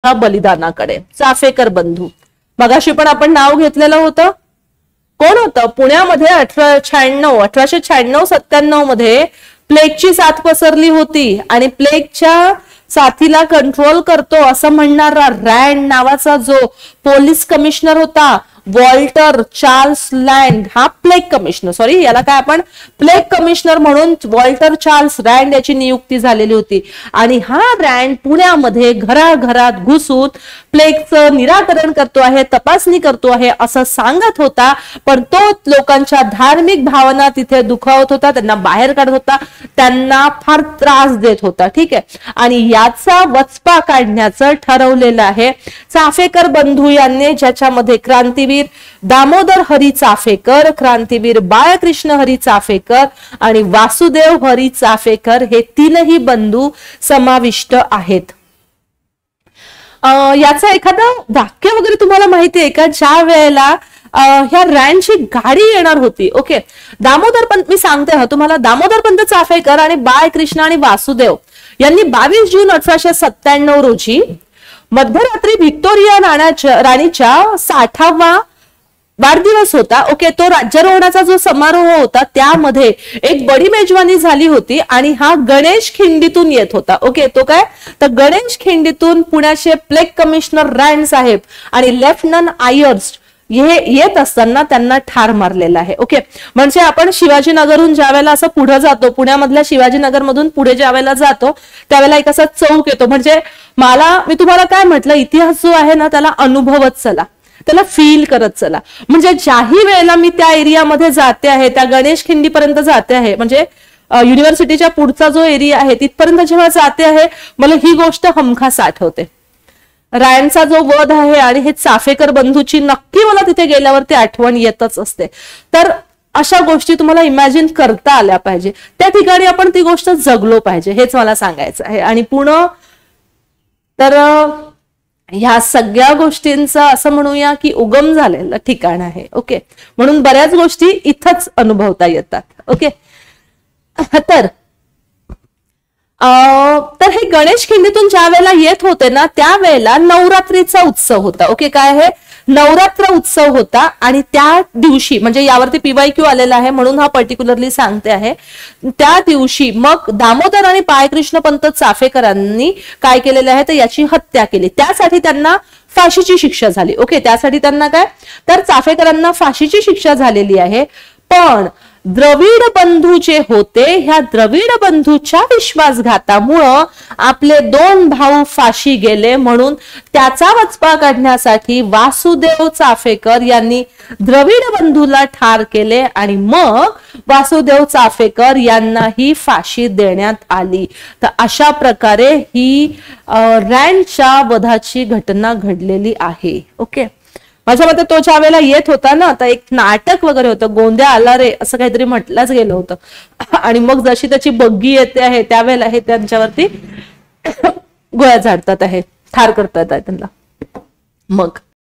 बलिदानाकडे. चाफेकर बंधू मगाशी पण आपण नाव घेतलेलं होतं. कोण होतं? पुण्यामध्ये 1896-97 मध्ये प्लेगची साथ पसरली होती आणि प्लेगच्या साथीला कंट्रोल करतो असं म्हणणारा रँड नावाचा जो पोलीस कमिशनर होता, वॉल्टर चार्ल्स रँड, हा प्लेग कमिशनर, सॉरी याला काय आपण प्लेग कमिशनर म्हणून वॉल्टर चार्ल्स रँड याची नियुक्ती झालेली होती. आणि हा रँड पुण्यामध्ये घराघरात घुसून प्लेगचं निराकरण करतो आहे, तपासणी करतो आहे असं सांगत होता. पण तो लोकांच्या धार्मिक भावना तिथे दुखावत होता, त्यांना बाहेर काढत होता, त्यांना फार त्रास देत होता. ठीक आहे. आणि याचा वचपा काढण्याचं ठरवलेलं आहे चाफेकर बंधू यांनी, ज्याच्यामध्ये क्रांतीवीर दामोदर हरी चाफेकर, क्रांतीवीर बाळकृष्ण हरी चाफेकर आणि वासुदेव हरी चाफेकर हे तीनही बंधू समाविष्ट आहेत. याचं एखादं वाक्य वगैरे तुम्हाला माहिती आहे का? ज्या वेळेला ह्या रँडची गाडी येणार होती, ओके, दामोदर पंत, मी सांगते हा तुम्हाला, दामोदर पंत चाफेकर आणि बाळकृष्ण आणि वासुदेव यांनी 22 जून 1897 रोजी मध्यरात्री व्हिक्टोरिया राणीच्या 60वा वाढदिवस होता. ओके, तो राज्यारोहणाचा जो समारोह होता त्यामध्ये एक बडी मेजवानी झाली होती आणि हा गणेश खिंडीतून येत होता. ओके, तो काय तर गणेश खिंडीतून पुण्याचे प्लेग कमिशनर रँड साहेब आणि लेफ्टनंट आयर्स हे येत असताना त्यांना ठार मारलेलं आहे. ओके, म्हणजे आपण शिवाजीनगरहून ज्या वेळेला असं पुढे जातो, पुण्यामधल्या शिवाजीनगर मधून पुढे ज्या वेळेला जातो त्यावेळेला एक असा चौक येतो. म्हणजे मी तुम्हाला काय म्हटलं, इतिहास जो आहे ना त्याला अनुभवत चला, त्याला फील करत चला. म्हणजे ज्याही वेळेला मी त्या एरियामध्ये जाते आहे, त्या गणेश खिंडीपर्यंत जाते आहे, म्हणजे युनिव्हर्सिटीच्या पुढचा जो एरिया आहे तिथपर्यंत जेव्हा जाते आहे, मला ही गोष्ट हमखास आठवते. रँडचा जो वध आहे आणि हे चाफेकर बंधूची नक्की मला तिथे गेल्यावरती आठवण येतच असते. तर अशा गोष्टी तुम्हाला इमॅजिन करता आल्या पाहिजे. त्या ठिकाणी आपण ती गोष्ट जगलो पाहिजे, हेच मला सांगायचं आहे. आणि पुणे तर ह्या सगळ्या गोष्टींचा असं म्हणूया की उगम झालेलं ठिकाण आहे. ओके, म्हणून बऱ्याच गोष्टी इथंच अनुभवता येतात. ओके, तर हे गणेश खिंडीतून ज्या वेळेला येत होते ना त्यावेळेला नवरात्रीचा उत्सव होता. ओके, काय आहे? नवरात्र उत्सव होता. आणि त्या दिवशी, म्हणजे यावरती PYQ आलेला आहे म्हणून हा पर्टिक्युलरली सांगते आहे, त्या दिवशी मग दामोदर आणि बाळकृष्ण पंत चाफेकरांनी काय केलेलं आहे तर याची हत्या केली. त्यासाठी त्यांना फाशीची शिक्षा झाली. ओके, त्यासाठी त्यांना काय तर चाफेकरांना फाशीची शिक्षा झालेली आहे. पण द्रविड बंधू जे होते, ह्या द्रविड बंधूच्या विश्वासघातामुळं आपले 2 भाऊ फाशी गेले. म्हणून त्याचा वचपा काढण्यासाठी वासुदेव चाफेकर यांनी द्रविड बंधूला ठार केले आणि मग वासुदेव चाफेकर यांनाही फाशी देण्यात आली. तर अशा प्रकारे ही रँडच्या वधाची घटना घडलेली आहे. ओके, माझ्या मते तो ज्या वेळेला येत होता ना तर एक नाटक वगैरे होतं, गोंद्या आला रे असं काहीतरी म्हटलंच गेलं होतं. आणि मग जशी त्याची बग्गी येते आहे त्यावेळेला हे त्यांच्यावरती गोळ्या झाडतात आहे, ठार करतात आहे त्यांना. मग